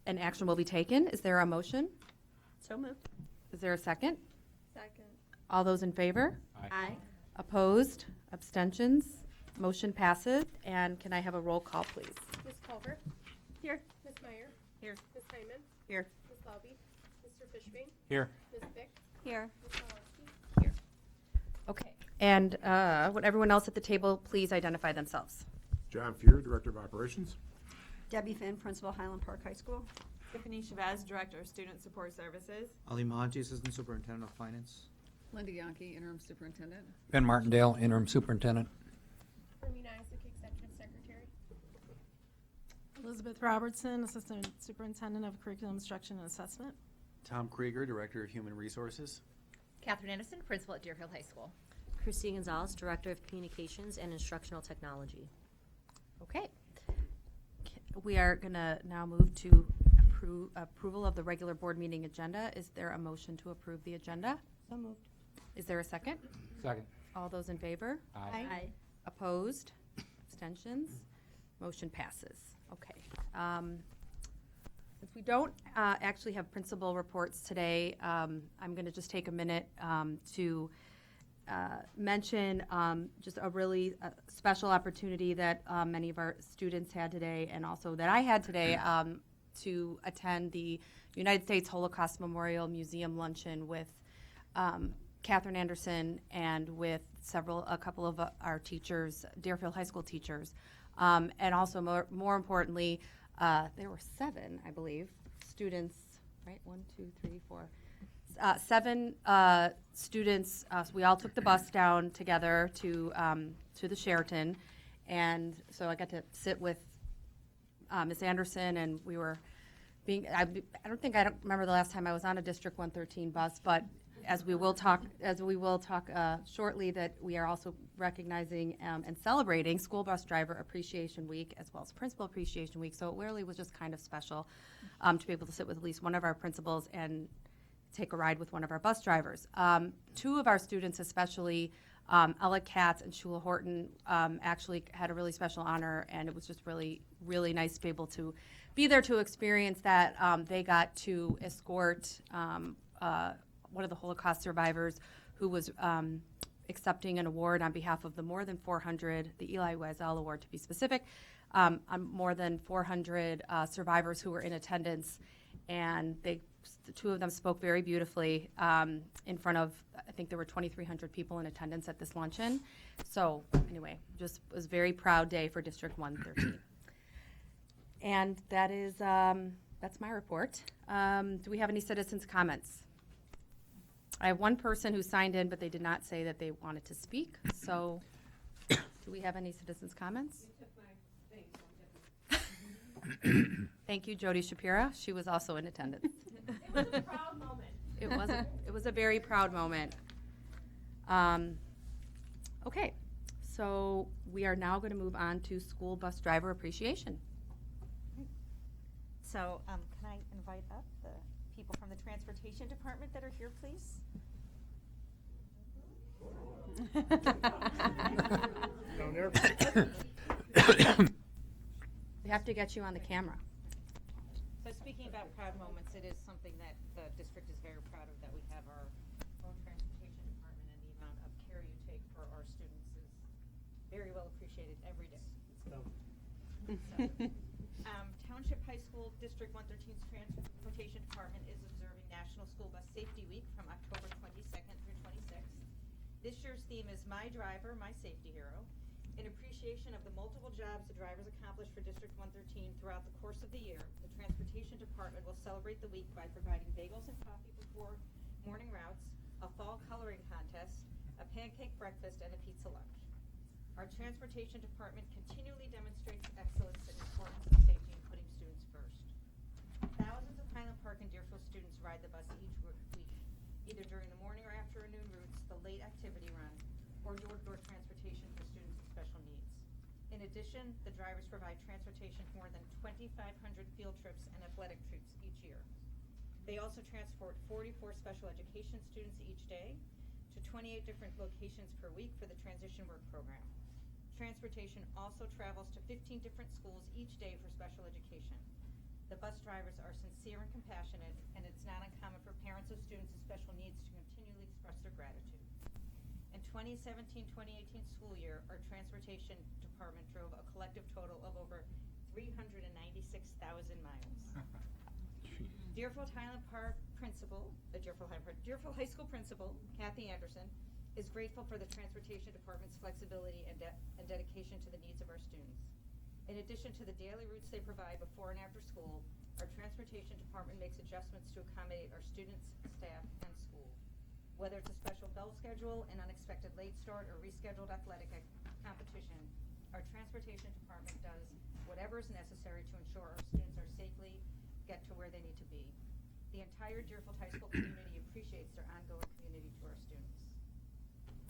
an action will be taken. Is there a motion? So moved. Is there a second? Second. All those in favor? Aye. Opposed? Abstentions? Motion passes. And can I have a roll call, please? Ms. Culver? Here. Ms. Meyer? Here. Ms. Hyman? Here. Ms. Lobby? Mr. Fishbane? Here. Ms. Fick? Here. Ms. Malowski? Here. Okay. And would everyone else at the table please identify themselves? John Fuhr, Director of Operations. Debbie Finn, Principal, Highland Park High School. Tiffany Chavez, Director of Student Support Services. Ali Mahaji, Assistant Superintendent of Finance. Linda Yankee, Interim Superintendent. Ben Martindale, Interim Superintendent. Fermina Isaac, Executive Secretary. Elizabeth Robertson, Assistant Superintendent of Curriculum Instruction and Assessment. Tom Krieger, Director of Human Resources. Catherine Anderson, Principal at Deerfield High School. Christy Gonzalez, Director of Communications and Instructional Technology. Okay. We are going to now move to approval of the regular board meeting agenda. Is there a motion to approve the agenda? So moved. Is there a second? Second. All those in favor? Aye. Opposed? Abstentions? Motion passes. Okay. Since we don't actually have principal reports today, I'm going to just take a minute to mention just a really special opportunity that many of our students had today, and also that I had today, to attend the United States Holocaust Memorial Museum luncheon with Catherine Anderson and with a couple of our teachers, Deerfield High School teachers, and also more importantly, there were 7, I believe, students. Right, 1, 2, 3, 4. 7 students. So we all took the bus down together to the Sheraton, and so I got to sit with Ms. Anderson, and we were being. I don't remember the last time I was on a District 113 bus, but as we will talk shortly, that we are also recognizing and celebrating School Bus Driver Appreciation Week as well as Principal Appreciation Week. So it really was just kind of special to be able to sit with at least one of our principals and take a ride with one of our bus drivers. 2 of our students, especially Ella Katz and Shula Horton, actually had a really special honor, and it was just really, really nice to be able to be there to experience that. They got to escort one of the Holocaust survivors who was accepting an award on behalf of the more than 400, the Eli Wiesel Award to be specific, on more than 400 survivors who were in attendance, and the 2 of them spoke very beautifully in front of, I think there were 2,300 people in attendance at this luncheon. So anyway, just was a very proud day for District 113. And that is, that's my report. Do we have any citizens' comments? I have one person who signed in, but they did not say that they wanted to speak. So do we have any citizens' comments? Thank you, Jody Shapira. She was also in attendance. It was a proud moment. It was a very proud moment. Okay, so we are now going to move on to school bus driver appreciation. So can I invite up the people from the Transportation Department that are here, please? We have to get you on the camera. So speaking about proud moments, it is something that the district is very proud of, that we have our own transportation department, and the amount of care you take for our students is very well appreciated every day. So, Township High School District 113's Transportation Department is observing National School Bus Safety Week from October 22nd through 26th. This year's theme is My Driver, My Safety Hero, in appreciation of the multiple jobs the drivers accomplish for District 113 throughout the course of the year. The Transportation Department will celebrate the week by providing bagels and coffee before morning routes, a fall coloring contest, a pancake breakfast, and a pizza lunch. Our Transportation Department continually demonstrates excellence in the importance of safety and putting students first. Thousands of Highland Park and Deerfield students ride the bus each week, either during the morning or afternoon routes, the late activity run, or door-to-door transportation for students with special needs. In addition, the drivers provide transportation for more than 2,500 field trips and athletic trips each year. They also transport 44 special education students each day to 28 different locations per week for the transition work program. Transportation also travels to 15 different schools each day for special education. The bus drivers are sincere and compassionate, and it's not uncommon for parents of students with special needs to continually express their gratitude. In 2017-2018 school year, our transportation department drove a collective total of over 396,000 miles. Deerfield Highland Park principal, Deerfield High School principal, Kathy Anderson, is grateful for the transportation department's flexibility and dedication to the needs of our students. In addition to the daily routes they provide before and after school, our transportation department makes adjustments to accommodate our students, staff, and school. Whether it's a special bell schedule, an unexpected late start, or rescheduled athletic competition, our transportation department does whatever is necessary to ensure our students are safely get to where they need to be. The entire Deerfield High School community appreciates their ongoing community to our students.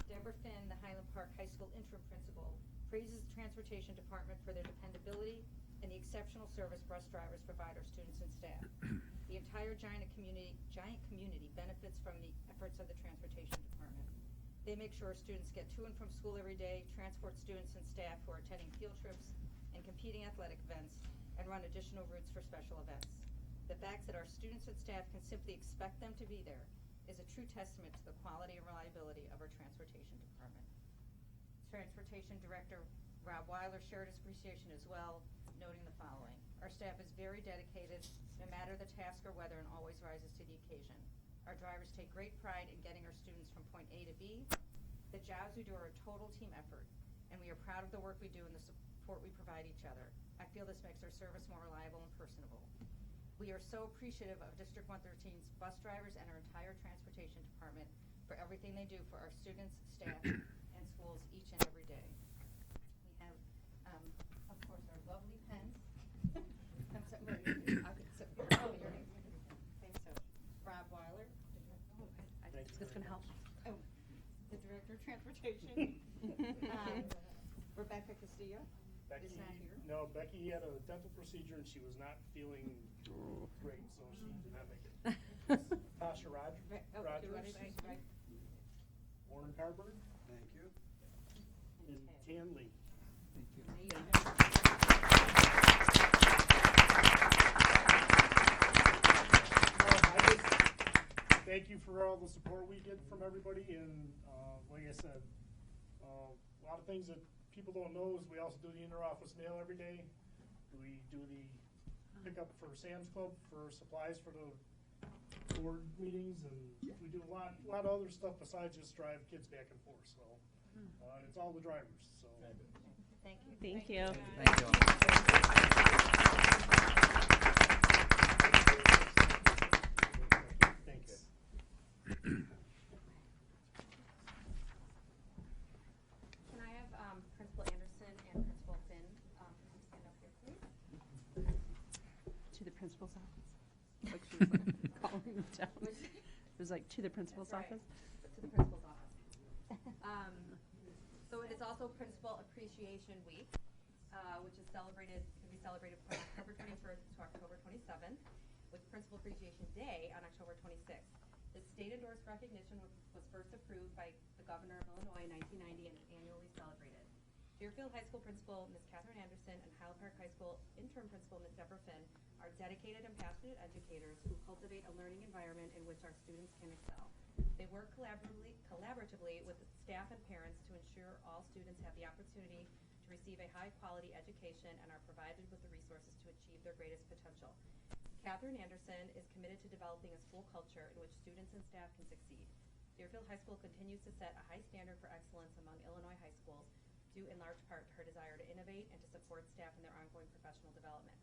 Deborah Finn, the Highland Park High School interim principal, praises the transportation department for their dependability and the exceptional service bus drivers provide our students and staff. The entire giant community benefits from the efforts of the transportation department. They make sure students get to and from school every day, transport students and staff who are attending field trips and competing athletic events, and run additional routes for special events. The fact that our students and staff can simply expect them to be there is a true testament to the quality and reliability of our transportation department. Transportation Director Rob Weiler shared his appreciation as well, noting the following. Our staff is very dedicated, no matter the task or weather, and always rises to the occasion. Our drivers take great pride in getting our students from point A to B. The jobs we do are a total team effort, and we are proud of the work we do and the support we provide each other. I feel this makes our service more reliable and personable. We are so appreciative of District 113's bus drivers and our entire transportation department for everything they do for our students, staff, and schools each and every day. We have, of course, our lovely pens. I'm sorry, your name. Thanks, so Rob Weiler. Is this going to help? Oh, the Director of Transportation. Rebecca Castillo is not here. No, Becky had a dental procedure and she was not feeling great, so she did not make it. Tasha Rogers, Warren Carberg. Thank you. And Tan Lee. Thank you. Thank you for all the support we get from everybody, and like I said, a lot of things that people don't know is we also do the inter-office mail every day. We do the pickup for Sam's Club for supplies for the board meetings, and we do a lot of other stuff besides just drive kids back and forth. So it's all the drivers. So Thank you. Thank you. Thank you. thanks. Can I have Principal Anderson and Principal Finn stand up here, please? To the principal's office. Like she was like calling them down. It was like to the principal's That's right. office. To the principal's office. So it is also Principal Appreciation Week, which is can be celebrated from October 21st to October 27th, with Principal Appreciation Day on October 26th. This state-endorsed recognition was first approved by the Governor of Illinois in 1990 and is annually celebrated. Deerfield High School Principal Ms. Catherine Anderson and Highland Park High School Interim Principal Ms. Deborah Finn are dedicated and passionate educators who cultivate a learning environment in which our students can excel. They work collaboratively with staff and parents to ensure all students have the opportunity to receive a high-quality education and are provided with the resources to achieve their greatest potential. Catherine Anderson is committed to developing a school culture in which students and staff can succeed. Deerfield High School continues to set a high standard for excellence among Illinois high schools, due in large part to her desire to innovate and to support staff in their ongoing professional development.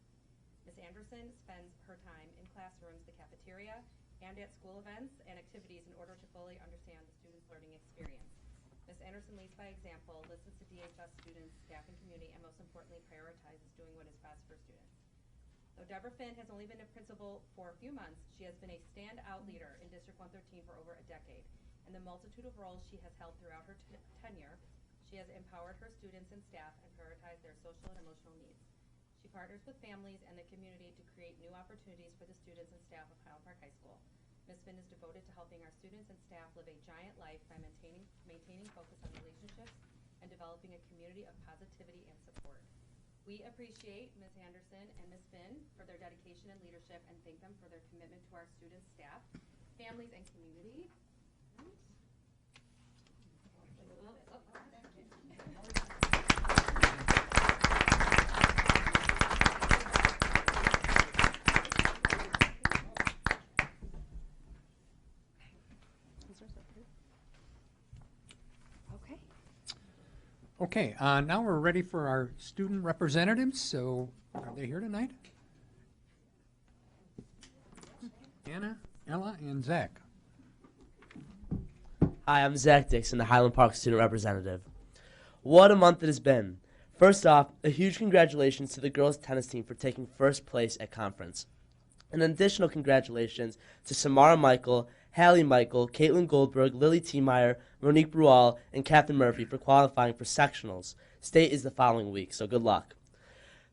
Ms. Anderson spends her time in classrooms, the cafeteria, and at school events and activities in order to fully understand the students' learning experience. Ms. Anderson leads by example, listens to DHS students, staff, and community, and most importantly, prioritizes doing what is best for students. Though Deborah Finn has only been a principal for a few months, she has been a standout leader in District 113 for over a decade. In the multitude of roles she has held throughout her tenure, she has empowered her students and staff and prioritized their social and emotional needs. She partners with families and the community to create new opportunities for the students and staff of Highland Park High School. Ms. Finn is devoted to helping our students and staff live a giant life by maintaining focus on relationships and developing a community of positivity and support. We appreciate Ms. Anderson and Ms. Finn for their dedication and leadership and thank them for their commitment to our students, staff, families, and community. Okay. Okay, now we're ready for our student representatives, so are they here tonight? Anna, Ella, and Zach. Hi, I'm Zach Dixon, the Highland Park student representative. What a month it has been. First off, a huge congratulations to the girls' tennis team for taking first place at conference. An additional congratulations to Samara Michael, Hallie Michael, Caitlin Goldberg, Lily T. Meyer, Monique Brual, and Captain Murphy for qualifying for sectionals. State is the following week, so good luck.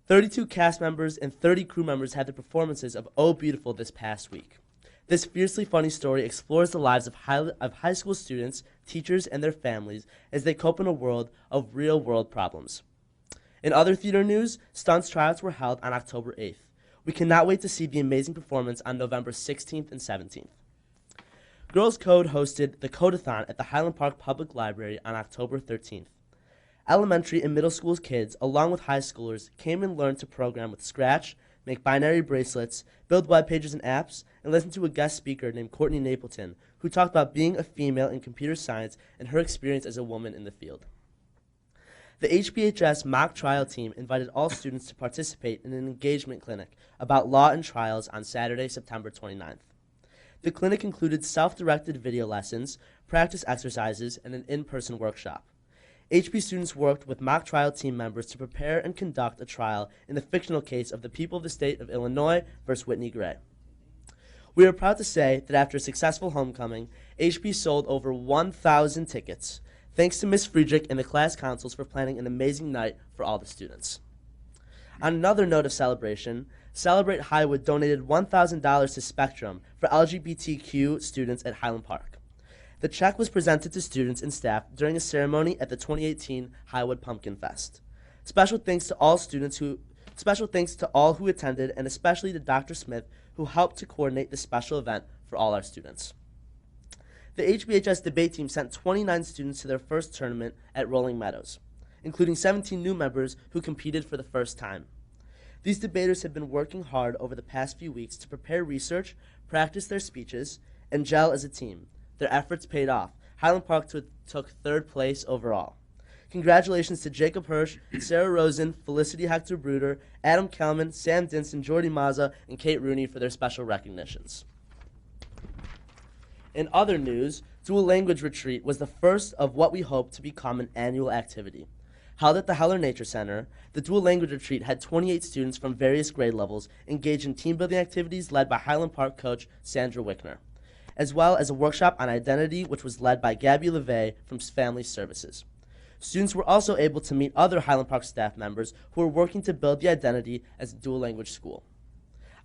32 cast members and 30 crew members had their performances of Oh Beautiful this past week. This fiercely funny story explores the lives of high school students, teachers, and their families as they cope in a world of real-world problems. In other theater news, Stunts tryouts were held on October 8th. We cannot wait to see the amazing performance on November 16th and 17th. Girls Code hosted the Codeathon at the Highland Park Public Library on October 13th. Elementary and middle school kids, along with high schoolers, came and learned to program with Scratch, make binary bracelets, build web pages and apps, and listen to a guest speaker named Courtney Napleton, who talked about being a female in computer science and her experience as a woman in the field. The HBHS mock trial team invited all students to participate in an engagement clinic about law and trials on Saturday, September 29th. The clinic included self-directed video lessons, practice exercises, and an in-person workshop. HB students worked with mock trial team members to prepare and conduct a trial in the fictional case of the people of the state of Illinois versus Whitney Gray. We are proud to say that after a successful homecoming, HB sold over 1,000 tickets. Thanks to Ms. Friedrich and the class councils for planning an amazing night for all the students. On another note of celebration, Celebrate Highwood donated $1,000 to Spectrum for LGBTQ students at Highland Park. The check was presented to students and staff during a ceremony at the 2018 Highwood Pumpkin Fest. Special thanks to all who attended, and especially to Dr. Smith, who helped to coordinate this special event for all our students. The HBHS debate team sent 29 students to their first tournament at Rolling Meadows, including 17 new members who competed for the first time. These debaters have been working hard over the past few weeks to prepare research, practice their speeches, and gel as a team. Their efforts paid off. Highland Park took third place overall. Congratulations to Jacob Hirsch, Sarah Rosen, Felicity Hector Bruder, Adam Kelman, Sam Dinson, Jordy Mazza, and Kate Rooney for their special recognitions. In other news, Dual Language Retreat was the first of what we hope to become an annual activity. Held at the Heller Nature Center, the Dual Language Retreat had 28 students from various grade levels engaged in team-building activities led by Highland Park coach Sandra Wickner, as well as a workshop on identity, which was led by Gabby LeVay from Family Services. Students were also able to meet other Highland Park staff members who are working to build the identity as a dual language school.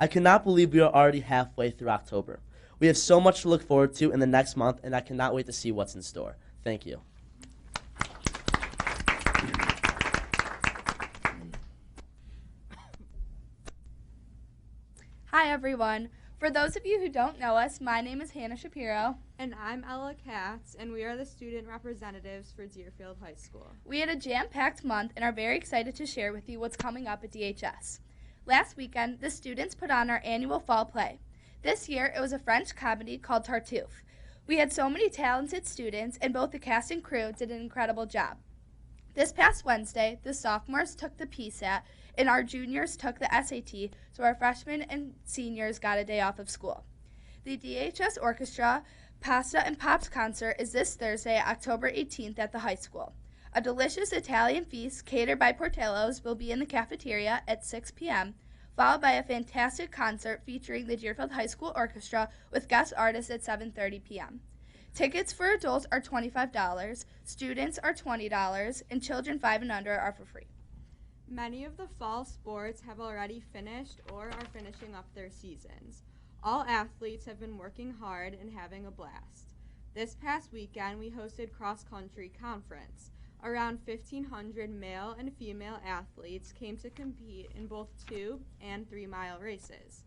I cannot believe we are already halfway through October. We have so much to look forward to in the next month, and I cannot wait to see what's in store. Thank you. Hi, everyone. For those of you who don't know us, my name is Hannah Shapiro. And I'm Ella Katz, and we are the student representatives for Deerfield High School. We had a jam-packed month and are very excited to share with you what's coming up at DHS. Last weekend, the students put on our annual fall play. This year, it was a French comedy called Tartuffe. We had so many talented students, and both the cast and crew did an incredible job. This past Wednesday, the sophomores took the PSAT, and our juniors took the SAT, so our freshmen and seniors got a day off of school. The DHS Orchestra Pasta and Pops concert is this Thursday, October 18th at the high school. A delicious Italian feast catered by Portillo's will be in the cafeteria at 6 p.m., followed by a fantastic concert featuring the Deerfield High School Orchestra with guest artists at 7:30 p.m. Tickets for adults are $25, students are $20, and children 5 and under are for free. Many of the fall sports have already finished or are finishing up their seasons. All athletes have been working hard and having a blast. This past weekend, we hosted cross-country conference. Around 1,500 male and female athletes came to compete in both 2 and 3-mile races.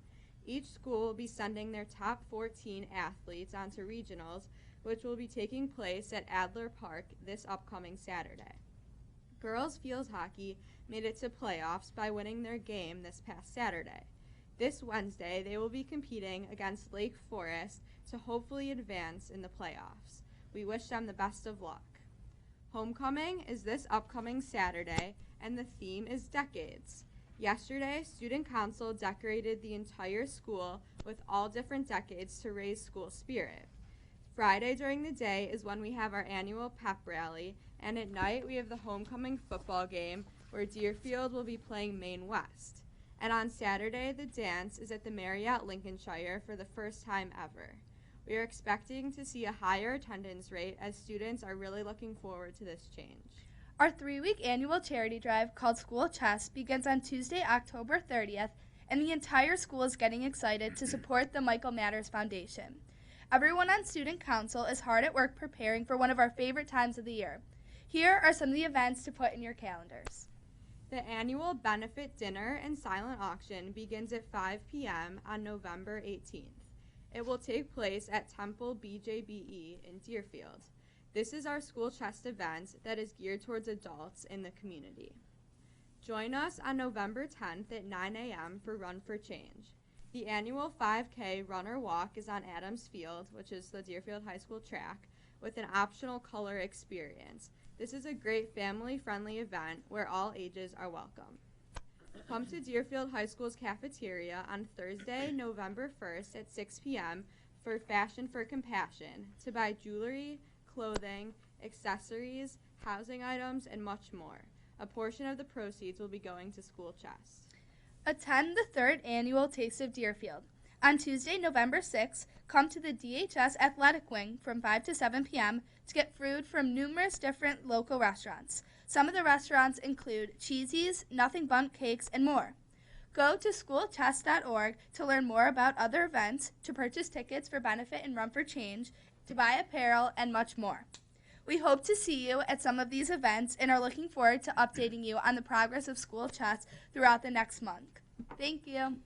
Each school will be sending their top 14 athletes onto regionals, which will be taking place at Adler Park this upcoming Saturday. Girls field hockey made it to playoffs by winning their game this past Saturday. This Wednesday, they will be competing against Lake Forest to hopefully advance in the playoffs. We wish them the best of luck. Homecoming is this upcoming Saturday, and the theme is Decades. Yesterday, Student Council decorated the entire school with all different decades to raise school spirit. Friday during the day is when we have our annual pep rally, and at night we have the homecoming football game where Deerfield will be playing Maine West. And on Saturday, the dance is at the Marriott Lincolnshire for the first time ever. We are expecting to see a higher attendance rate as students are really looking forward to this change. Our 3-week annual charity drive called School Chest begins on Tuesday, October 30th, and the entire school is getting excited to support the Michael Matters Foundation. Everyone on Student Council is hard at work preparing for one of our favorite times of the year. Here are some of the events to put in your calendars. The annual benefit dinner and silent auction begins at 5 p.m. on November 18th. It will take place at Temple BJBE in Deerfield. This is our School Chest event that is geared towards adults in the community. Join us on November 10th at 9 a.m. for Run for Change. The annual 5K run or walk is on Adams Field, which is the Deerfield High School track, with an optional color experience. This is a great family-friendly event where all ages are welcome. Come to Deerfield High School's cafeteria on Thursday, November 1st at 6 p.m. for Fashion for Compassion to buy jewelry, clothing, accessories, housing items, and much more. A portion of the proceeds will be going to School Chest. Attend the 3rd annual Taste of Deerfield. On Tuesday, November 6th, come to the DHS Athletic Wing from 5 to 7 p.m. to get food from numerous different local restaurants. Some of the restaurants include Cheesy's, Nothing Bundt Cakes, and more. Go to schoolchest.org to learn more about other events, to purchase tickets for benefit and Run for Change, to buy apparel, and much more. We hope to see you at some of these events and are looking forward to updating you on the progress of School Chest throughout the next month. Thank you.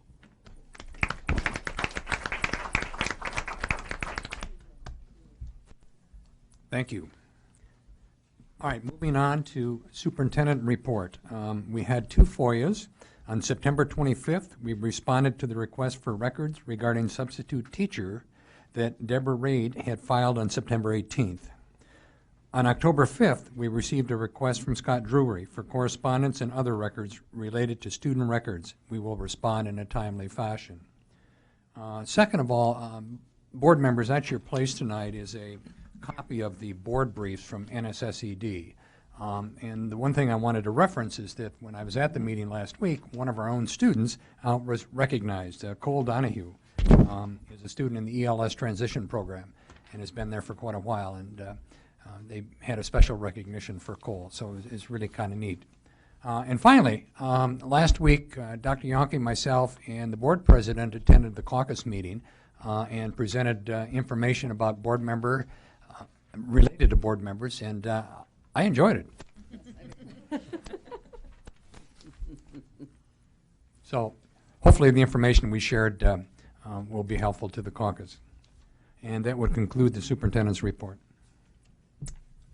Thank you. All right, moving on to superintendent report. We had 2 FOIAs. On September 25th, we responded to the request for records regarding substitute teacher that Deborah Raid had filed on September 18th. On October 5th, we received a request from Scott Drury for correspondence and other records related to student records. We will respond in a timely fashion. Second of all, board members, at your place tonight is a copy of the board briefs from NSSED. And the one thing I wanted to reference is that when I was at the meeting last week, one of our own students was recognized. Cole Donahue is a student in the ELS transition program and has been there for quite a while. And they had a special recognition for Cole, so it's really kind of neat. And finally, last week, Dr. Yonke, myself, and the board president attended the caucus meeting and presented information about board member, related to board members, and I enjoyed it. So hopefully the information we shared will be helpful to the caucus. And that would conclude the superintendent's report.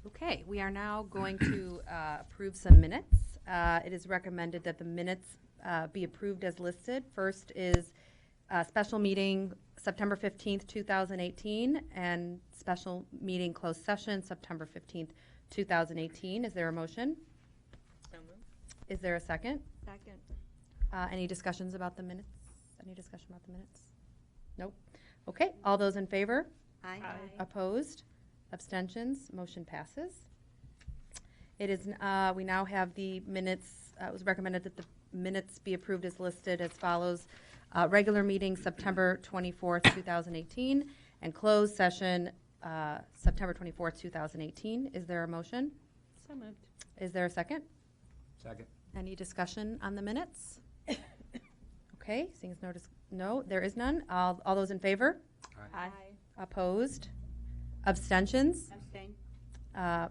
Okay, we are now going to approve some minutes. It is recommended that the minutes be approved as listed. First is a special meeting September 15th, 2018, and special meeting closed session September 15th, 2018. Is there a motion? So moved. Is there a second? Second. Any discussions about the minutes? Any discussion about the minutes? Nope. Okay, all those in favor? Aye. Opposed? Abstentions? Motion passes. It is, we now have the minutes, it was recommended that the minutes be approved as listed as follows. Regular meeting September 24th, 2018, and closed session September 24th, 2018. Is there a motion? So moved. Is there a second? Second. Any discussion on the minutes? Okay, seeing as no, there is none. All those in favor? Aye. Opposed? Abstentions? Abstain.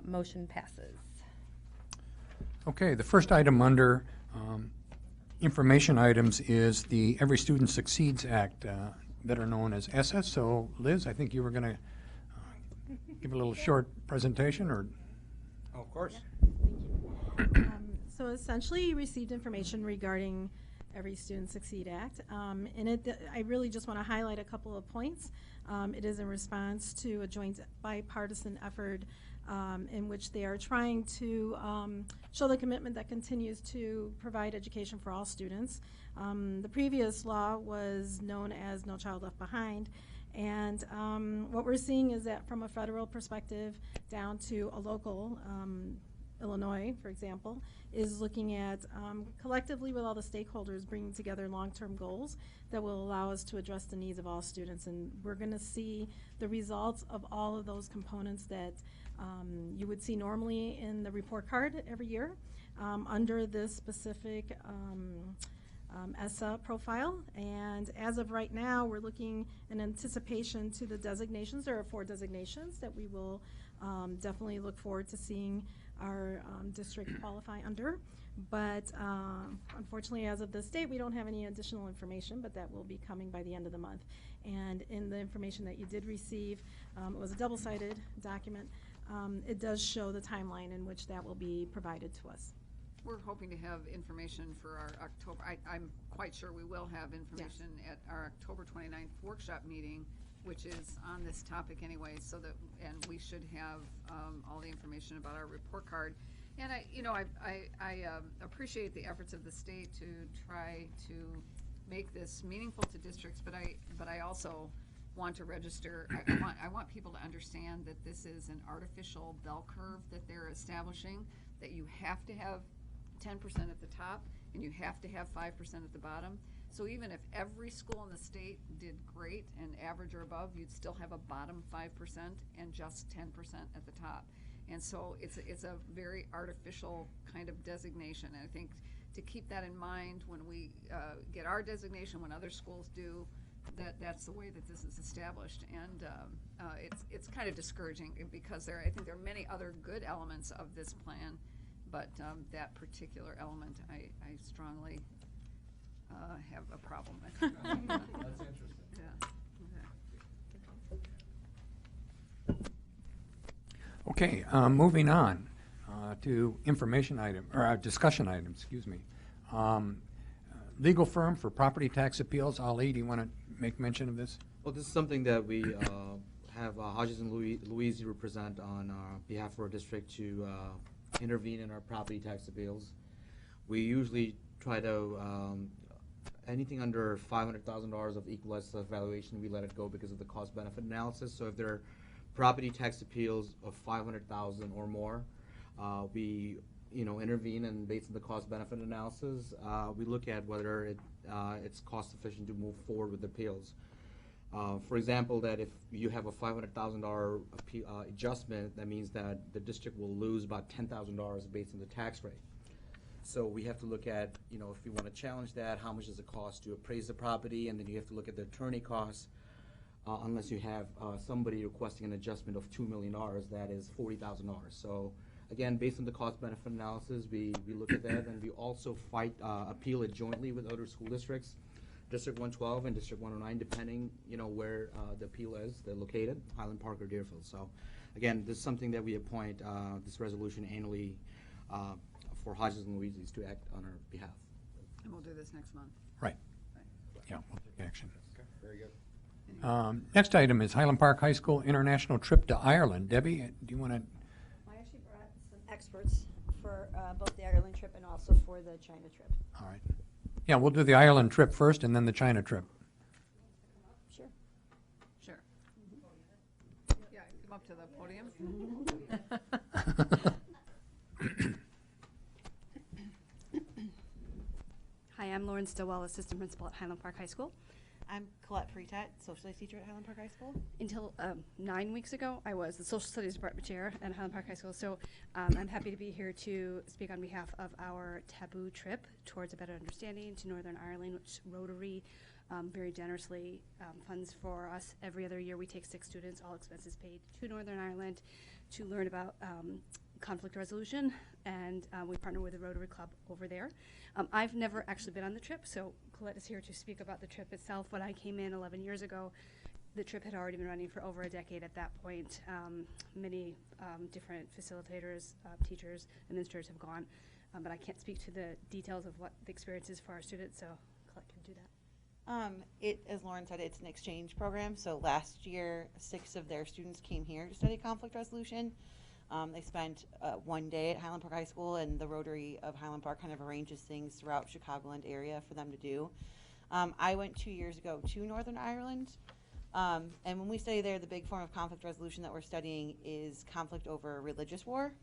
Motion passes. Okay, the first item under information items is the Every Student Succeeds Act, better known as ESSA. So Liz, I think you were going to give a little short presentation, or? Oh, of course. So essentially, you received information regarding Every Student Succeed Act. In it, I really just want to highlight a couple of points. It is in response to a joint bipartisan effort in which they are trying to show the commitment that continues to provide education for all students. The previous law was known as No Child Left Behind. And what we're seeing is that from a federal perspective down to a local, Illinois, for example, is looking at collectively with all the stakeholders bringing together long-term goals that will allow us to address the needs of all students. And we're going to see the results of all of those components that you would see normally in the report card every year under this specific ESSA profile. And as of right now, we're looking in anticipation to the designations. There are 4 designations that we will definitely look forward to seeing our district qualify under. But unfortunately, as of this date, we don't have any additional information, but that will be coming by the end of the month. And in the information that you did receive, it was a double-sided document. It does show the timeline in which that will be provided to us. We're hoping to have information for our October, I'm quite sure we will have information at our October 29th workshop meeting, which is on this topic anyway, so that, and we should have all the information about our report card. And I appreciate the efforts of the state to try to make this meaningful to districts, but I also want to register, I want people to understand that this is an artificial bell curve that they're establishing, that you have to have 10% at the top and you have to have 5% at the bottom. So even if every school in the state did great and average or above, you'd still have a bottom 5% and just 10% at the top. And so it's a very artificial kind of designation. And I think to keep that in mind when we get our designation, when other schools do, that's the way that this is established. And it's kind of discouraging because I think there are many other good elements of this plan, but that particular element I strongly have a problem with. That's interesting. Yeah. Okay, moving on to information item, or discussion item, excuse me. Legal firm for property tax appeals. Ali, do you want to make mention of this? Well, this is something that we have Hodges and Louise represent on behalf of our district to intervene in our property tax appeals. We usually try to, anything under $500,000 of equalized valuation, we let it go because of the cost-benefit analysis. So if there are property tax appeals of $500,000 or more, we intervene, and based on the cost-benefit analysis, we look at whether it's cost-efficient to move forward with appeals. For example, that if you have a $500,000 adjustment, that means that the district will lose about $10,000 based on the tax rate. So we have to look at, if we want to challenge that, how much does it cost to appraise the property, and then you have to look at the attorney costs. Unless you have somebody requesting an adjustment of $2 million, that is $40,000. So again, based on the cost-benefit analysis, we look at that, and we also appeal it jointly with other school districts, District 112 and District 109, depending where the appeal is. They're located, Highland Park or Deerfield. So again, this is something that we appoint this resolution annually for Hodges and Louise to act on our behalf. And we'll do this next month. Right. Yeah, we'll take action. Okay, very good. Next item is Highland Park High School international trip to Ireland. Debbie, do you want to? I actually brought some experts for both the Ireland trip and also for the China trip. All right. Yeah, we'll do the Ireland trip first and then the China trip. Sure. Sure. Yeah, come up to the podium. Hi, I'm Lauren Stillwell, Assistant Principal at Highland Park High School. I'm Colette Freetat, Social Studies teacher at Highland Park High School. Until 9 weeks ago, I was the Social Studies Department Chair at Highland Park High School, so I'm happy to be here to speak on behalf of our taboo trip towards a better understanding to Northern Ireland, which Rotary very generously funds for us. Every other year we take 6 students, all expenses paid, to Northern Ireland to learn about conflict resolution, and we partner with the Rotary Club over there. I've never actually been on the trip, so Colette is here to speak about the trip itself. When I came in 11 years ago, the trip had already been running for over a decade at that point. Many different facilitators, teachers, administrators have gone, but I can't speak to the details of what the experience is for our students, so Colette can do that. As Lauren said, it's an exchange program. So last year, 6 of their students came here to study conflict resolution. They spent 1 day at Highland Park High School, and the Rotary of Highland Park kind of arranges things throughout Chicagoland area for them to do. I went 2 years ago to Northern Ireland, and when we study there, the big form of conflict resolution that we're studying is conflict over religious war.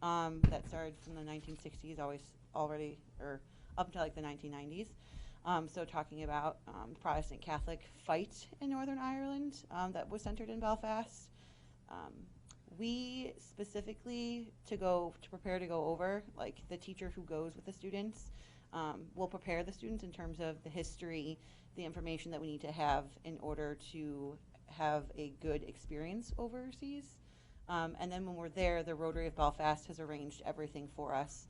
That started from the 1960s, or up until like the 1990s. So talking about Protestant Catholic fight in Northern Ireland that was centered in Belfast. We specifically to prepare to go over, like the teacher who goes with the students will prepare the students in terms of the history, the information that we need to have in order to have a good experience overseas. And then when we're there, the Rotary of Belfast has arranged everything for us.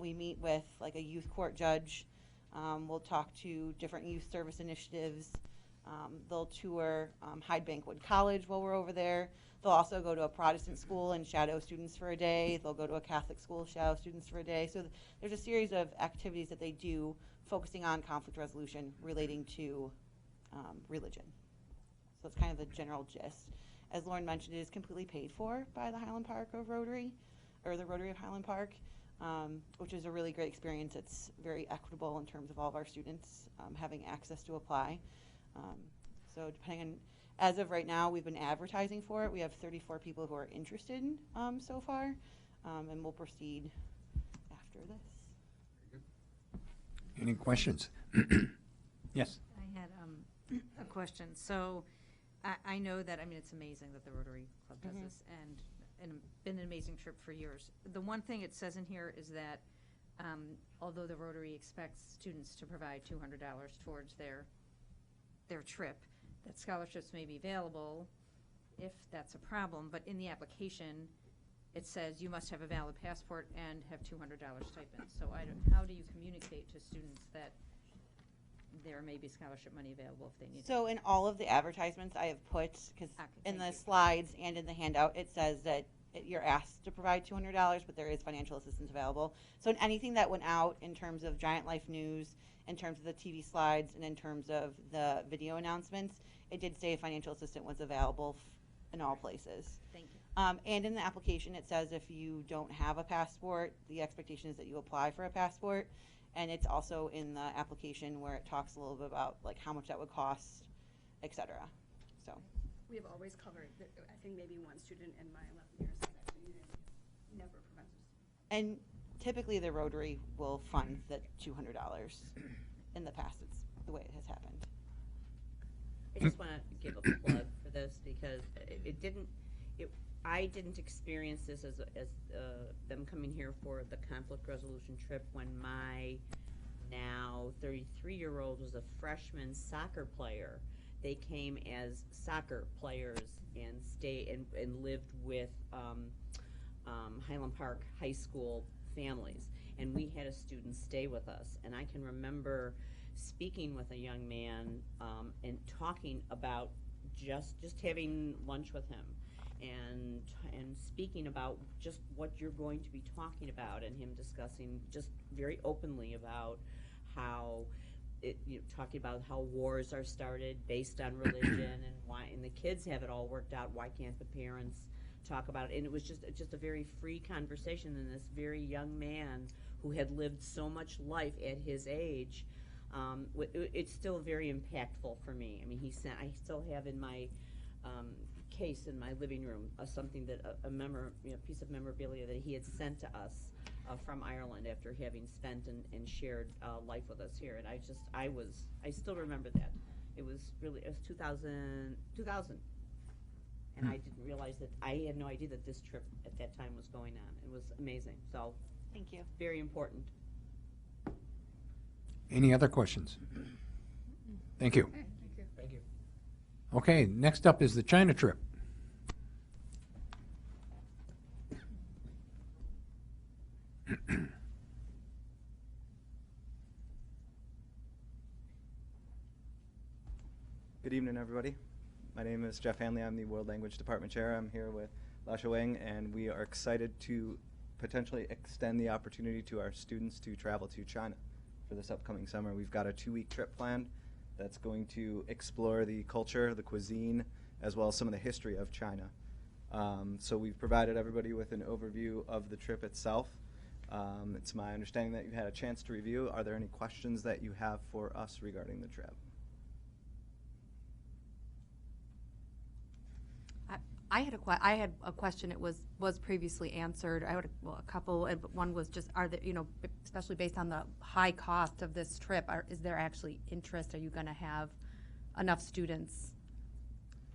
We meet with like a youth court judge. We'll talk to different youth service initiatives. They'll tour Hyde Bankwood College while we're over there. They'll also go to a Protestant school and shadow students for a day. They'll go to a Catholic school, shadow students for a day. So there's a series of activities that they do focusing on conflict resolution relating to religion. So that's kind of the general gist. As Lauren mentioned, it is completely paid for by the Highland Park of Rotary, or the Rotary of Highland Park. Which is a really great experience. It's very equitable in terms of all of our students having access to apply. So depending on, as of right now, we've been advertising for it. We have 34 people who are interested so far, and we'll proceed after this. Any questions? Yes. I had a question. So I know that, I mean, it's amazing that the Rotary Club does this, and been an amazing trip for years. The one thing it says in here is that although the Rotary expects students to provide $200 towards their trip, that scholarships may be available if that's a problem, but in the application it says you must have a valid passport and have $200 stipend. So how do you communicate to students that there may be scholarship money available if they need it? So in all of the advertisements I have put, because in the slides and in the handout, it says that you're asked to provide $200, but there is financial assistance available. So in anything that went out in terms of Giant Life News, in terms of the TV slides, and in terms of the video announcements, it did say financial assistance was available in all places. Thank you. And in the application, it says if you don't have a passport, the expectation is that you apply for a passport. And it's also in the application where it talks a little bit about like how much that would cost, et cetera. So We have always covered, I think maybe one student in my 11 years has actually never provided. And typically the Rotary will fund the $200. In the past, it's the way it has happened. I just want to give a plug for this because I didn't experience this as them coming here for the conflict resolution trip when my now 33-year-old was a freshman soccer player. They came as soccer players and lived with Highland Park High School families, and we had a student stay with us. And I can remember speaking with a young man and talking about just having lunch with him and speaking about just what you're going to be talking about, and him discussing just very openly about how talking about how wars are started based on religion and why, and the kids have it all worked out. Why can't the parents talk about it? And it was just a very free conversation. And this very young man who had lived so much life at his age, it's still very impactful for me. I mean, I still have in my case in my living room something that a piece of memorabilia that he had sent to us from Ireland after having spent and shared life with us here. And I still remember that. It was 2000, and I didn't realize that, I had no idea that this trip at that time was going on. It was amazing. So thank you. Very important. Any other questions? Thank you. Thank you. Okay, next up is the China trip. Good evening, everybody. My name is Jeff Hanley. I'm the World Language Department Chair. I'm here with La Wang, and we are excited to potentially extend the opportunity to our students to travel to China for this upcoming summer. We've got a 2-week trip planned that's going to explore the culture, the cuisine, as well as some of the history of China. So we've provided everybody with an overview of the trip itself. It's my understanding that you've had a chance to review. Are there any questions that you have for us regarding the trip? I had a question. It was previously answered. I had a couple. But one was just, are there, especially based on the high cost of this trip, is there actually interest? Are you going to have enough students?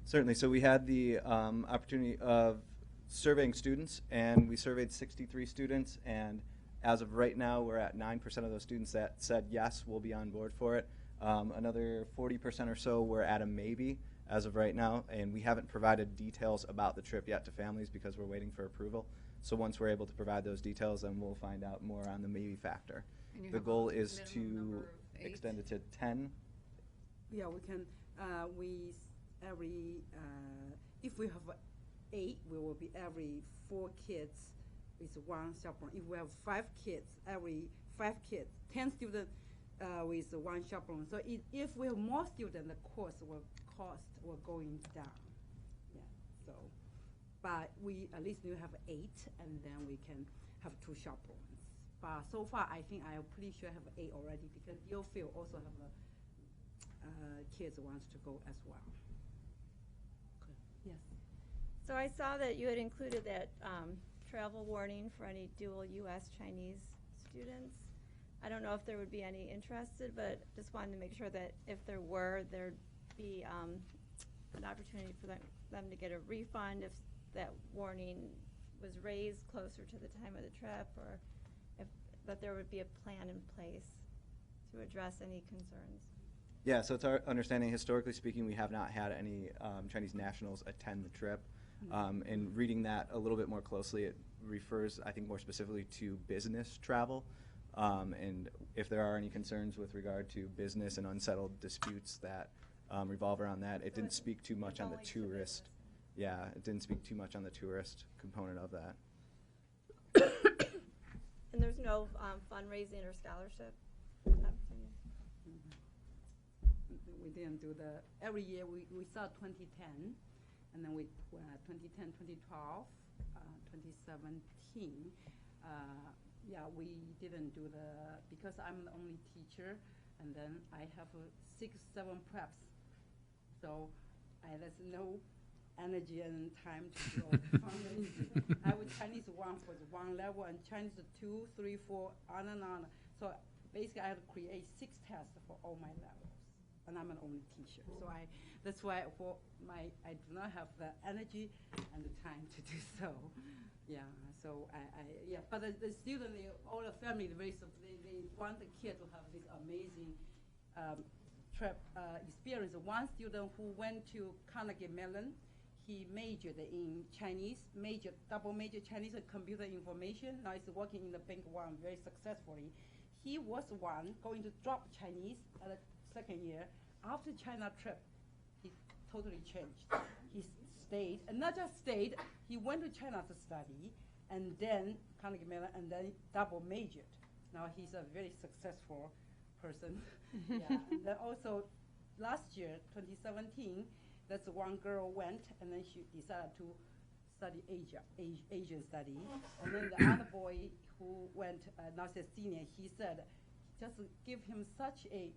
Certainly. So we had the opportunity of surveying students, and we surveyed 63 students, and as of right now, we're at 9% of those students that said yes, we'll be on board for it. Another 40% or so were at a maybe as of right now, and we haven't provided details about the trip yet to families because we're waiting for approval. So once we're able to provide those details, then we'll find out more on the maybe factor. The goal is to extend it to 10. Yeah, we can, if we have 8, we will be every 4 kids with 1 chaperone. If we have 5 kids, every 5 kids, 10 students with 1 chaperone. So if we have more students, the cost will going down. Yeah. So, but we at least we have 8, and then we can have 2 chaperones. But so far, I think I'm pretty sure I have 8 already because your field also have kids wants to go as well. Yes. So I saw that you had included that travel warning for any dual U.S.-Chinese students. I don't know if there would be any interested, but just wanted to make sure that if there were, there'd be an opportunity for them to get a refund if that warning was raised closer to the time of the trip, or if that there would be a plan in place to address any concerns. Yeah, so it's our understanding, historically speaking, we have not had any Chinese nationals attend the trip. And reading that a little bit more closely, it refers, I think, more specifically to business travel. And if there are any concerns with regard to business and unsettled disputes that revolve around that, it didn't speak too much on the tourist. Yeah, it didn't speak too much on the tourist component of that. And there's no fundraising or scholarship opportunity? We didn't do every year we saw 2010, and then we 2010, 2012, 2017. Yeah, we didn't do because I'm the only teacher, and then I have 6, 7 preps. So there's no energy and time to go fundraising. I was Chinese 1 was 1 level, and Chinese 2, 3, 4, on and on. So basically, I had to create 6 tests for all my levels, and I'm an only teacher. So that's why I do not have the energy and the time to do so. Yeah. So yeah. But the student, all the family, they want the kid to have this amazing trip experience. One student who went to Carnegie Mellon, he majored in Chinese, double major Chinese and computer information. Now he's working in the Bank One very successfully. He was one going to drop Chinese at the 2nd year. After China trip, he totally changed. He stayed, and not just stayed, he went to China to study, and then Carnegie Mellon, and then double majored. Now he's a very successful person. Yeah. And then also, last year, 2017, that's one girl went, and then she decided to study Asian study. And then the other boy who went, now he's a senior, he said, just give him such a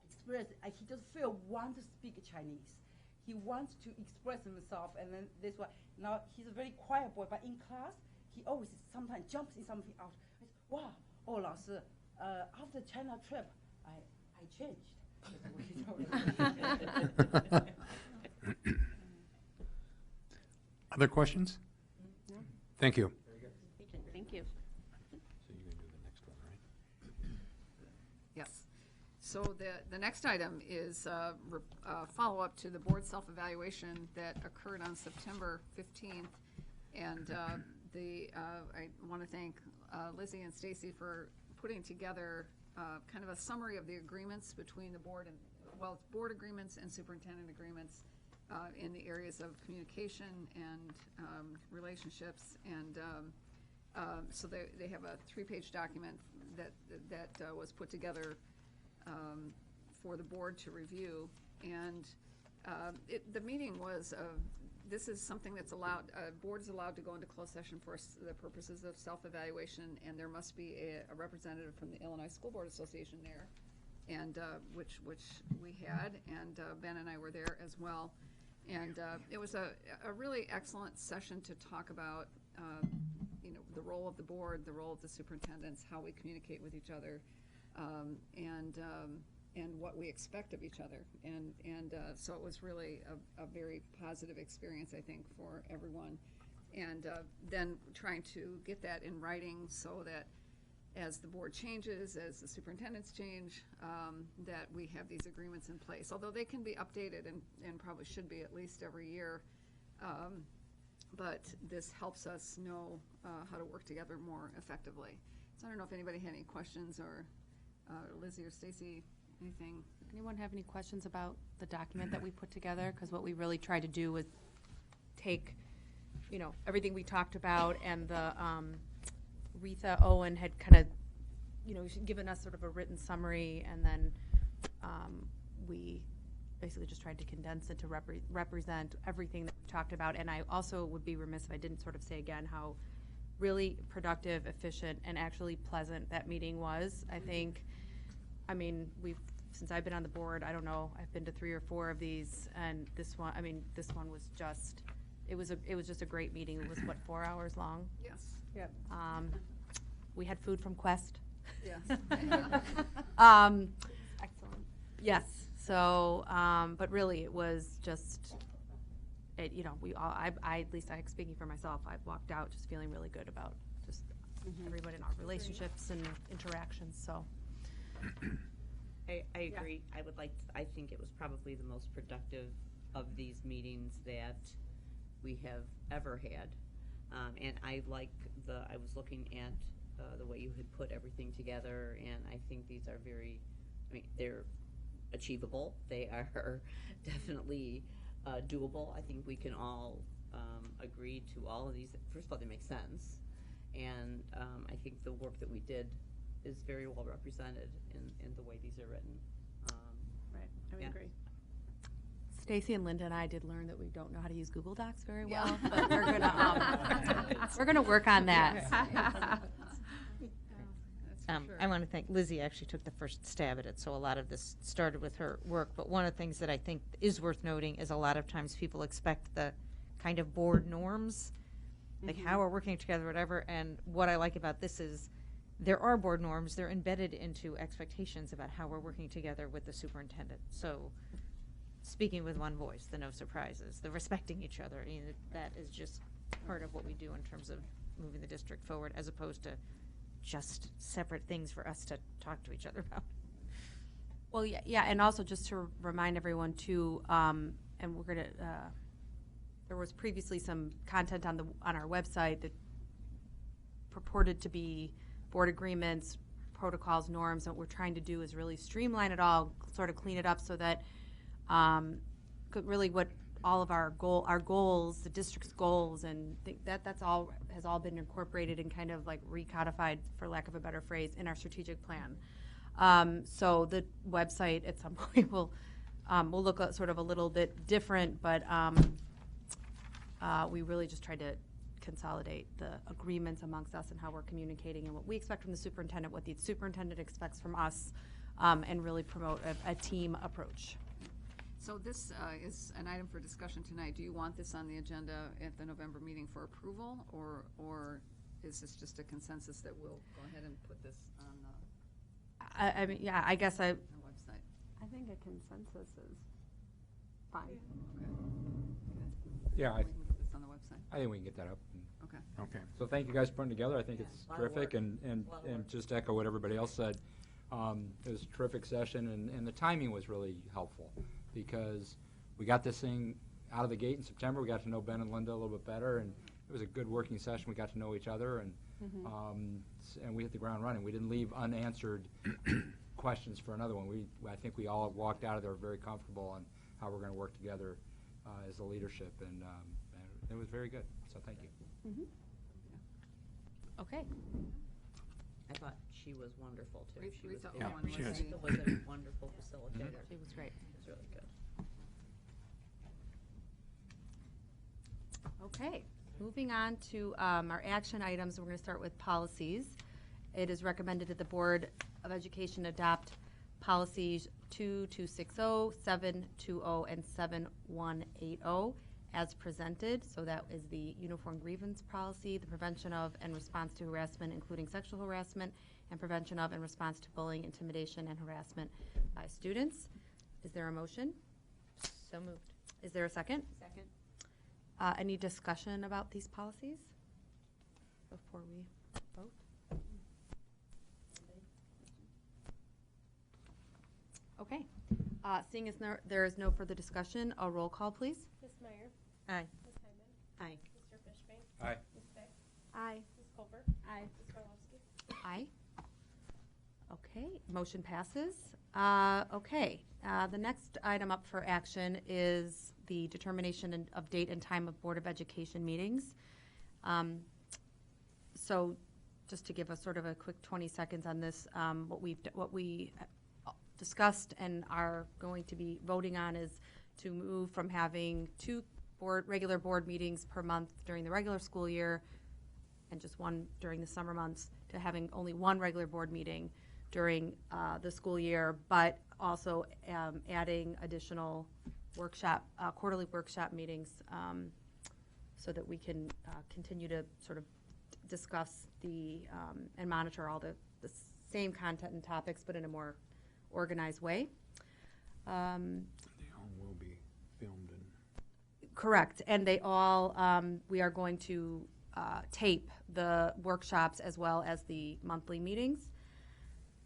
experience. He just want to speak Chinese. He wants to express himself, and then this one. Now he's a very quiet boy, but in class, he always sometimes jumps in something out. Wow, 老师, after China trip, I changed. Other questions? No. Thank you. Thank you. So you're going to do the next one, right? Yes. So the next item is a follow-up to the board self-evaluation that occurred on September 15th. And I want to thank Lizzie and Stacy for putting together kind of a summary of the agreements between the board well, it's board agreements and superintendent agreements in the areas of communication and relationships. And so they have a 3-page document that was put together for the board to review. And the meeting was, this is something that's allowed, board is allowed to go into closed session for the purposes of self-evaluation, and there must be a representative from the Illinois School Board Association there, and which we had, and Ben and I were there as well. And it was a really excellent session to talk about, the role of the board, the role of the superintendents, how we communicate with each other, and what we expect of each other. And so it was really a very positive experience, I think, for everyone. And then trying to get that in writing so that as the board changes, as the superintendents change, that we have these agreements in place. Although they can be updated and probably should be at least every year. But this helps us know how to work together more effectively. So I don't know if anybody had any questions, or Lizzie or Stacy, anything? Anyone have any questions about the document that we put together? Because what we really tried to do was take, everything we talked about, and the Retha Owen had kind of, given us sort of a written summary, and then we basically just tried to condense it to represent everything that we talked about. And I also would be remiss if I didn't sort of say again how really productive, efficient, and actually pleasant that meeting was. I think, since I've been on the board, I don't know, I've been to 3 or 4 of these, and this one was just, it was just a great meeting. It was, 4 hours long? Yes. Yep. We had food from Quest. Yes. Excellent. Yes. So, but really, it was just, we all, at least speaking for myself, I walked out just feeling really good about just everybody in our relationships and interactions. So. I agree. I think it was probably the most productive of these meetings that we have ever had. And I was looking at the way you had put everything together, and I think these are they're achievable. They are definitely doable. I think we can all agree to all of these. First of all, they make sense. And I think the work that we did is very well represented in the way these are written. Right, I would agree. Stacy and Linda and I did learn that we don't know how to use Google Docs very well, but we're gonna work on that. I want to thank Lizzie. Actually took the first stab at it, so a lot of this started with her work. But one of the things that I think is worth noting is a lot of times people expect the kind of board norms, like how we're working together, whatever. And what I like about this is there are board norms. They're embedded into expectations about how we're working together with the superintendent. So speaking with one voice, the no surprises, the respecting each other, that is just part of what we do in terms of moving the district forward, as opposed to just separate things for us to talk to each other about. Well, yeah, and also just to remind everyone too, and we're gonna, there was previously some content on our website that purported to be board agreements, protocols, norms. And what we're trying to do is really streamline it all, sort of clean it up so that really what all of our goals, the district's goals, and that's all has all been incorporated and kind of like recodified, for lack of a better phrase, in our strategic plan. So the website at some point will look sort of a little bit different, but we really just tried to consolidate the agreements amongst us and how we're communicating and what we expect from the superintendent, what the superintendent expects from us, and really promote a team approach. So this is an item for discussion tonight. Do you want this on the agenda at the November meeting for approval, or is this just a consensus that we'll go ahead and put this on the I mean, yeah, I guess website? I think a consensus is fine. Yeah, We can put this on the website. I think we can get that up. Okay. Okay. So thank you guys for putting it together. I think it's a lot of terrific, work. and A lot of work. just to echo what everybody else said, it was a terrific session, and the timing was really helpful, because we got this thing out of the gate in September. We got to know Ben and Linda a little bit better, and it was a good working session. We got to know each other, and we hit the ground running. We didn't leave unanswered questions for another one. I think we all walked out of there very comfortable on how we're going to work together as a leadership, and it was very good. So thank you. Okay. I thought she was wonderful too. She was, Yeah, she is. was a wonderful facilitator. She was great. It was really good. Okay, moving on to our action items, we're going to start with policies. It is recommended that the Board of Education adopt policies 2260, 720, and 7180 as presented. So that is the uniform grievance policy, the prevention of and response to harassment, including sexual harassment, and prevention of and response to bullying, intimidation, and harassment by students. Is there a motion? So moved. Is there a second? Second. Any discussion about these policies before we vote? Okay. Seeing as there is no further discussion, a roll call, please. Ms. Meyer? Aye. Ms. Hyman? Aye. Mr. Fishbank? Aye. Ms. Beck? Aye. Ms. Colbert? Aye. Ms. Karloski? Aye. Okay, motion passes. Okay, the next item up for action is the determination of date and time of Board of Education meetings. So just to give us sort of a quick 20 seconds on this, what we discussed and are going to be voting on is to move from having two regular board meetings per month during the regular school year and just one during the summer months to having only one regular board meeting during the school year, but also adding additional quarterly workshop meetings so that we can continue to sort of discuss and monitor all the same content and topics, but in a more organized way. They all will be filmed and. Correct, and they all, we are going to tape the workshops as well as the monthly meetings.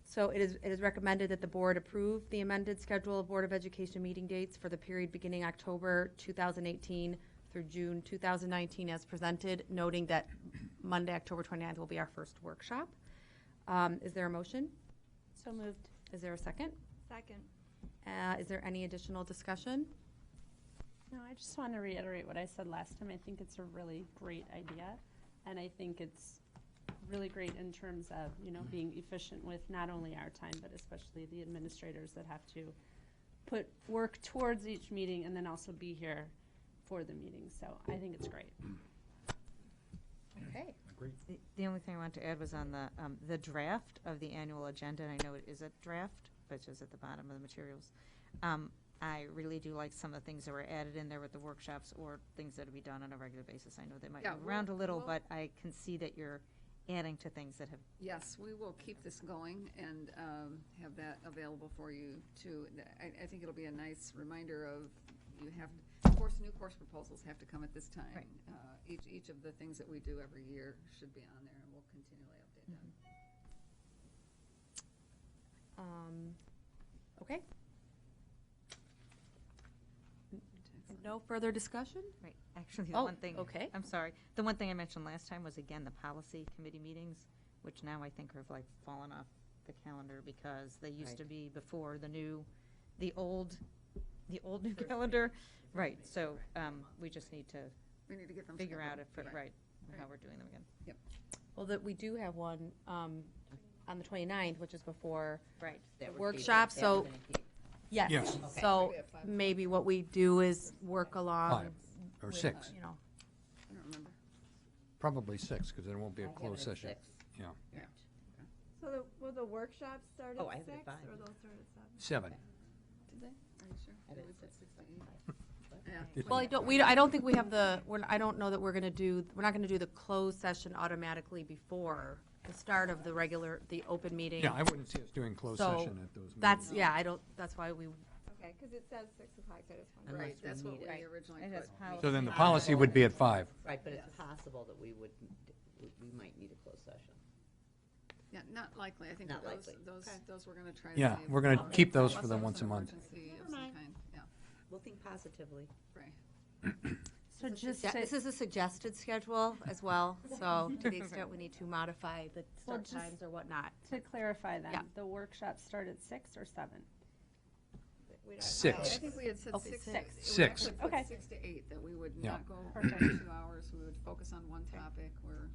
So it is recommended that the board approve the amended schedule of Board of Education meeting dates for the period beginning October 2018 through June 2019 as presented, noting that Monday, October 29th will be our first workshop. Is there a motion? So moved. Is there a second? Second. Is there any additional discussion? No, I just want to reiterate what I said last time. I think it's a really great idea, and I think it's really great in terms of, being efficient with not only our time, but especially the administrators that have to put work towards each meeting and then also be here for the meeting. So I think it's great. Okay. Agreed. The only thing I want to add was on the draft of the annual agenda, and I know it is a draft, but it's just at the bottom of the materials. I really do like some of the things that were added in there with the workshops or things that will be done on a regular basis. I know they might move around a little, but I can see that you're adding to things that have. Yes, we will keep this going and have that available for you too. I think it'll be a nice reminder of you have, of course, new course proposals have to come at this time. Right. Each of the things that we do every year should be on there, and we'll continually update them. Okay. No further discussion? Right, actually, the one thing. Okay. I'm sorry. The one thing I mentioned last time was, again, the policy committee meetings, which now I think have like fallen off the calendar because they used to be before the old new calendar. Right, so we just need to We need to get them figure out scheduled. how we're doing them again. Yep. Well, we do have one on the 29th, which is before Right. the That would workshop, keep it- that so, we're gonna keep. yes. Yes. Okay. So We have 5. maybe what we do is work along. 5 or with, 6. You know, I don't remember. Probably 6, because there won't be I a have closed it at session. 6. Yeah. Yeah. So will the workshops start Oh, I at have it at 6 5. or they'll start at 7? 7. Did they? Are you sure? I Yeah, bet we it's put at 6 to 8. It- well, I don't think we have I don't know that we're not going to do the closed session automatically before the start of the open meeting. Yeah, I wouldn't see us doing closed So session at those meetings. that's why we, Okay, because it says 6 o'clock, so I just wanted to. Right, that's what we need it. originally It has put. policy. So then the policy would be at 5. Right, but it's possible that we might need a closed session. Yeah, not likely. I think Not those, likely. those, Okay. those we're gonna try to. Yeah, save. we're gonna keep those for Unless the there was once a an month. emergency of Never some mind. kind. Yeah, We'll think positively. right. So just This is a suggested schedule as well, so to the extent we need to modify the Well, start just times or whatnot. To clarify then, Yeah. the workshops start at 6 or 7? Six. I think we had said Okay, 6. six. It would Six. actually put Okay. 6 to 8, that we would Yeah. not go Perfect. 2 hours. We would focus on one topic. We're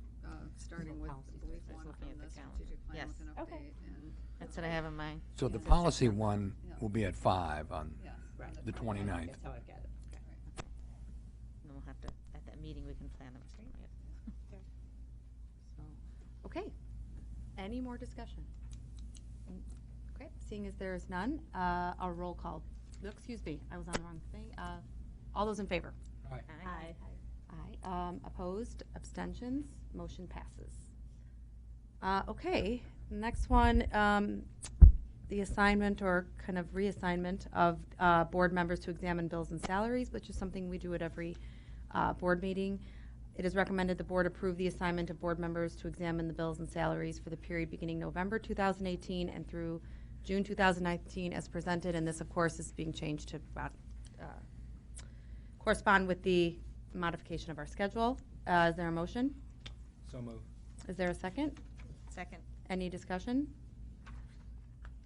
starting So with, policy I believe, starts one looking from at the the calendar. strategic plan Yes. with an Okay. update. And That's what I have in mind. So the Yes. policy one Yeah. will be at 5 on yes, Right. the 29th. That's how I get it. And we'll have to, at that meeting, we can plan them. So, okay. Any more discussion? Okay, seeing as there is none, a roll call. Excuse me, I was on the wrong thing. All those in favor? Aye. Aye. Opposed, abstentions, motion passes. Okay, next one, the assignment or kind of reassignment of board members to examine bills and salaries, which is something we do at every board meeting. It is recommended the board approve the assignment of board members to examine the bills and salaries for the period beginning November 2018 and through June 2019 as presented, and this, of course, is being changed to about, correspond with the modification of our schedule. Is there a motion? So moved. Is there a second? Second. Any discussion?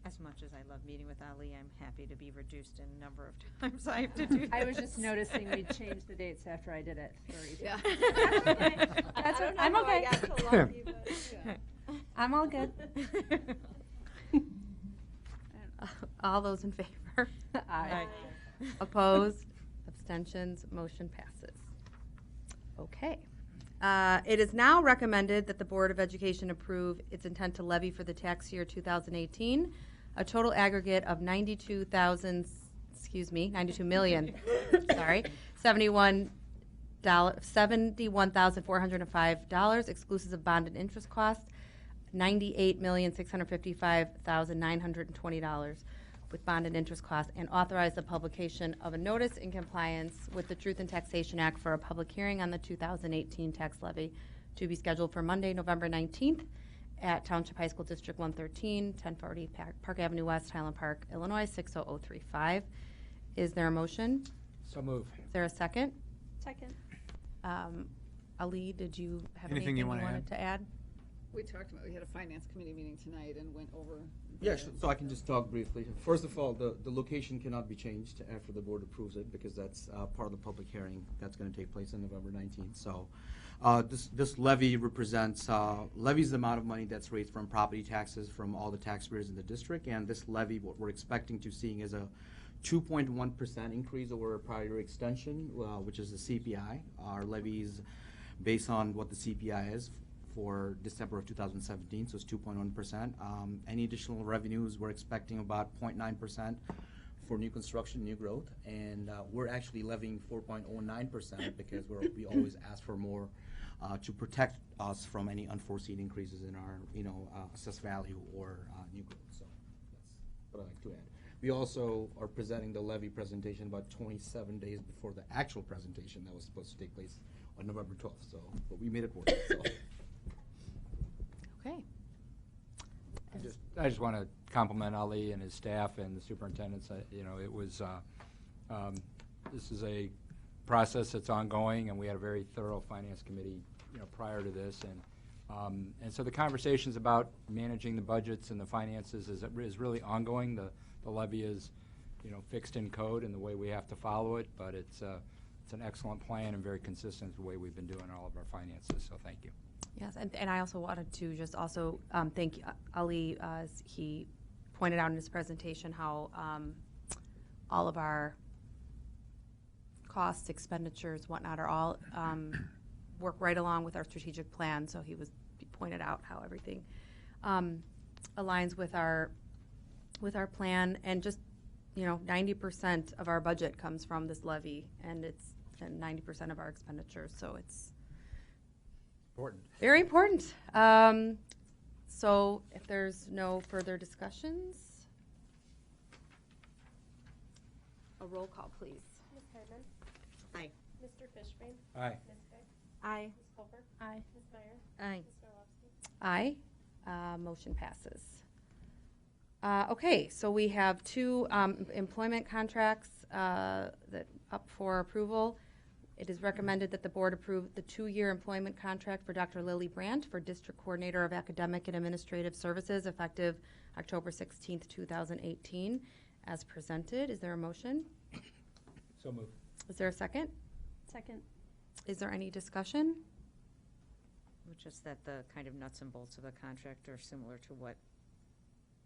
As much as I love meeting with Ali, I'm happy to be reduced in number of times I have to do this. I was just noticing we changed the dates after I did it for each. Yeah. That's I don't know I'm how I okay. got so lucky, but, I'm all good. All those in favor? Aye. Opposed? Abstentions? Motion passes. Okay. It is now recommended that the Board of Education approve its intent to levy for the tax year 2018 a total aggregate of $92 million, sorry, $71,405 exclusive of bond and interest costs, $98,655,920 with bond and interest costs, and authorize the publication of a notice in compliance with the Truth in Taxation Act for a public hearing on the 2018 tax levy to be scheduled for Monday, November 19th at Township High School District 113, 1040 Park Avenue West, Highland Park, Illinois, 60035. Is there a motion? So moved. Is there a second? Second. Ali, did you have Anything anything you you wanna wanted to add? We talked about, we had a finance committee meeting tonight and went over. Yeah, so I can just talk briefly. First of all, the location cannot be changed after the board approves it because that's part of the public hearing that's going to take place on November 19th. So this levy represents, levies the amount of money that's raised from property taxes from all the taxpayers in the district. And this levy, what we're expecting to seeing is a 2.1% increase over a prior extension, which is the CPI. Our levy is based on what the CPI is for December of 2017, so it's 2.1%. Any additional revenues, we're expecting about 0.9% for new construction, new growth, and we're actually levying 4.09% because we always ask for more to protect us from any unforeseen increases in our, assessed value or new growth. So that's what I'd like to add. We also are presenting the levy presentation about 27 days before the actual presentation that was supposed to take place on November 12th. So, but we made it work. So. Okay. I just want to compliment Ali and his staff and the superintendents. It was, this is a process that's ongoing, and we had a very thorough finance committee, prior to this. And so the conversations about managing the budgets and the finances is really ongoing. The levy is, fixed in code and the way we have to follow it, but it's an excellent plan and very consistent with the way we've been doing all of our finances, so thank you. Yes, and I also wanted to just also thank Ali, as he pointed out in his presentation, how all of our costs, expenditures, whatnot, are all work right along with our strategic plan. So he pointed out how everything aligns with our plan, and just 90% of our budget comes from this levy, and it's 90% of our expenditures. So it's Important. very important. So if there's no further discussions, a roll call, please. Ms. Hartman? Aye. Mr. Fishbane? Aye. Ms. Fick? Aye. Ms. Culver? Aye. Ms. Meyer? Aye. Ms. Garlowski? Aye. Motion passes. Okay, so we have two employment contracts that up for approval. It is recommended that the board approve the 2-year employment contract for Dr. Lily Brandt for District Coordinator of Academic and Administrative Services effective October 16th, 2018, as presented. Is there a motion? So moved. Is there a second? Second. Is there any discussion? Just that the kind of nuts and bolts of the contract are similar to what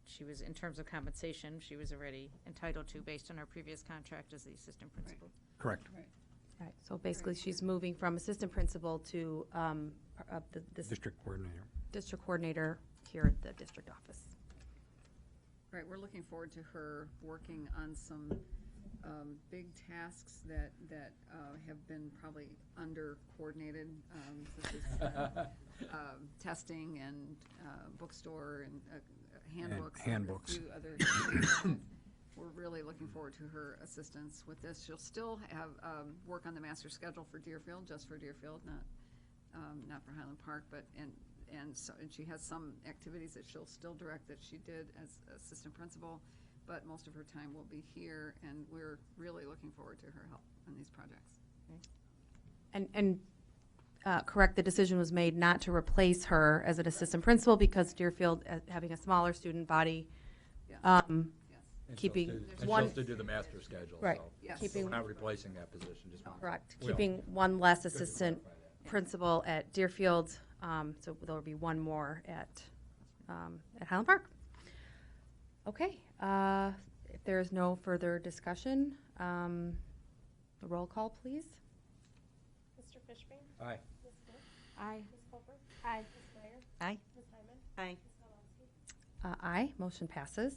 she was, in terms of compensation, she was already entitled to based on her previous contract as the assistant principal. Correct. Right, so basically she's moving from assistant principal to this District coordinator. district coordinator here at the district office. Right, we're looking forward to her working on some big tasks that have been probably under-coordinated, such as testing and bookstore and handbooks. And handbooks. a few other things. We're really looking forward to her assistance with this. She'll still have work on the master schedule for Deerfield, just for Deerfield, not for Highland Park, but and she has some activities that she'll still direct that she did as assistant principal, but most of her time will be here, and we're really looking forward to her help on these projects. And correct, the decision was made not to replace her as an assistant principal because Deerfield, having a smaller student body, keeping one. She'll still do the master schedule. Right. So Yes. Keeping, we're not replacing that position. Just one. correct. We Keeping one less assistant principal at Deerfield, so there will be one more at Highland Park. Okay. If there is no further discussion, a roll call, please. Mr. Fishbane? Aye. Ms. Smith? Aye. Ms. Colbert? Aye. Ms. Meyer? Aye. Ms. Hyman? Aye. Ms. Kowalski? Aye, motion passes.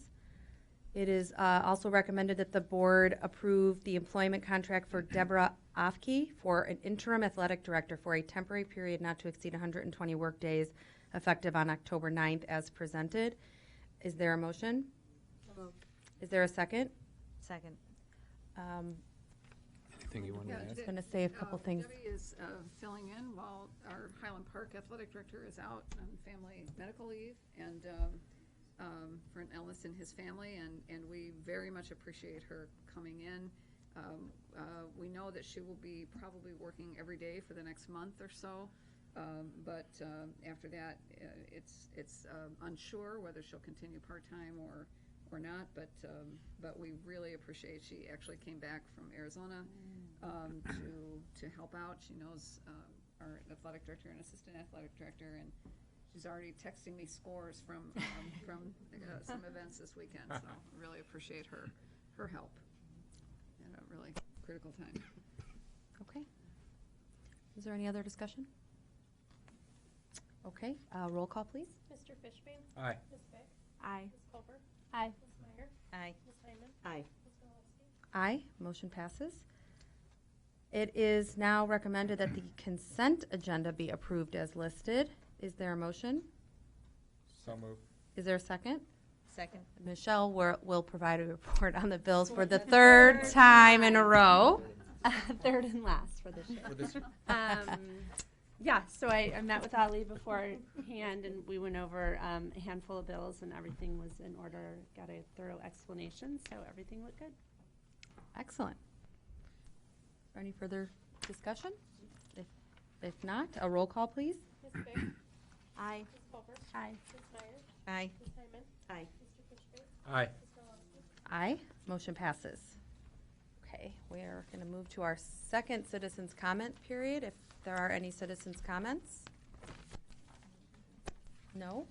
It is also recommended that the board approve the employment contract for Deborah Ofke for an interim athletic director for a temporary period not to exceed 120 workdays effective on October 9th as presented. Is there a motion? Is there a second? Second. Anything you want to I add? was going to say a couple things. Debbie is filling in while our Highland Park athletic director is out on family medical leave and for an illness in his family, and we very much appreciate her coming in. We know that she will be probably working every day for the next month or so, but after that, it's unsure whether she'll continue part-time or not, but we really appreciate she actually came back from Arizona to help out. She knows our athletic director and assistant athletic director, and she's already texting me scores from some events this weekend, so really appreciate her help at a really critical time. Okay. Is there any other discussion? Okay, roll call, please. Mr. Fishbane? Aye. Ms. Beck? Aye. Ms. Colbert? Aye. Ms. Meyer? Aye. Ms. Hyman? Aye. Ms. Kowalski? Aye, motion passes. It is now recommended that the consent agenda be approved as listed. Is there a motion? So moved. Is there a second? Second. Michelle will provide a report on the bills for the third time in a row. Third and last for this year. Yeah, so I met with Ali beforehand, and we went over a handful of bills, and everything was in order, got a thorough explanation, so everything looked good. Excellent. Is there any further discussion? If not, a roll call, please. Ms. Beck? Aye. Ms. Colbert? Aye. Ms. Meyer? Aye. Ms. Hyman? Aye. Mr. Fishbane? Aye. Ms. Kowalski? Aye, motion passes. Okay, we are going to move to our second citizens' comment period, if there are any citizens' comments. No?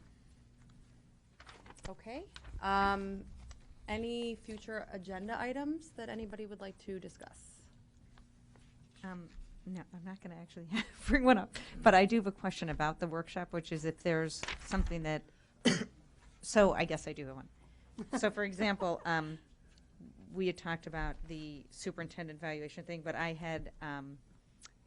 Okay. Any future agenda items that anybody would like to discuss? No, I'm not going to actually bring one up, but I do have a question about the workshop, which is if there's something that, so I guess I do have one. So for example, we had talked about the superintendent evaluation thing, but I had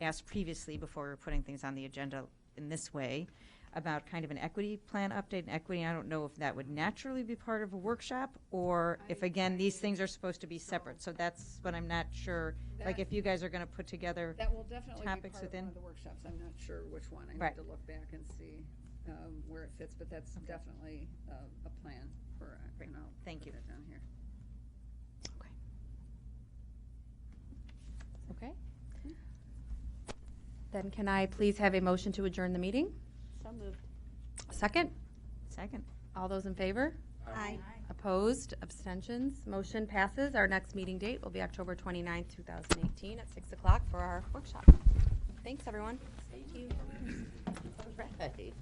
asked previously before we were putting things on the agenda in this way about kind of an equity plan update and equity. I don't know if that would naturally be part of a workshop or if, again, these things are supposed to be separate. So that's what I'm not sure, like if you guys are going to put together That will definitely be topics part of within. one of the workshops. I'm not sure which one. I Right. need to look back and see where it fits, but that's definitely a plan for, and I'll Thank put you. that down here. Okay. Then can I please have a motion to adjourn the meeting? So moved. Second? Second. All those in favor? Aye. Opposed? Abstentions? Motion passes. Our next meeting date will be October 29th, 2018 at 6 o'clock for our workshop. Thanks, everyone. Thank you. All right.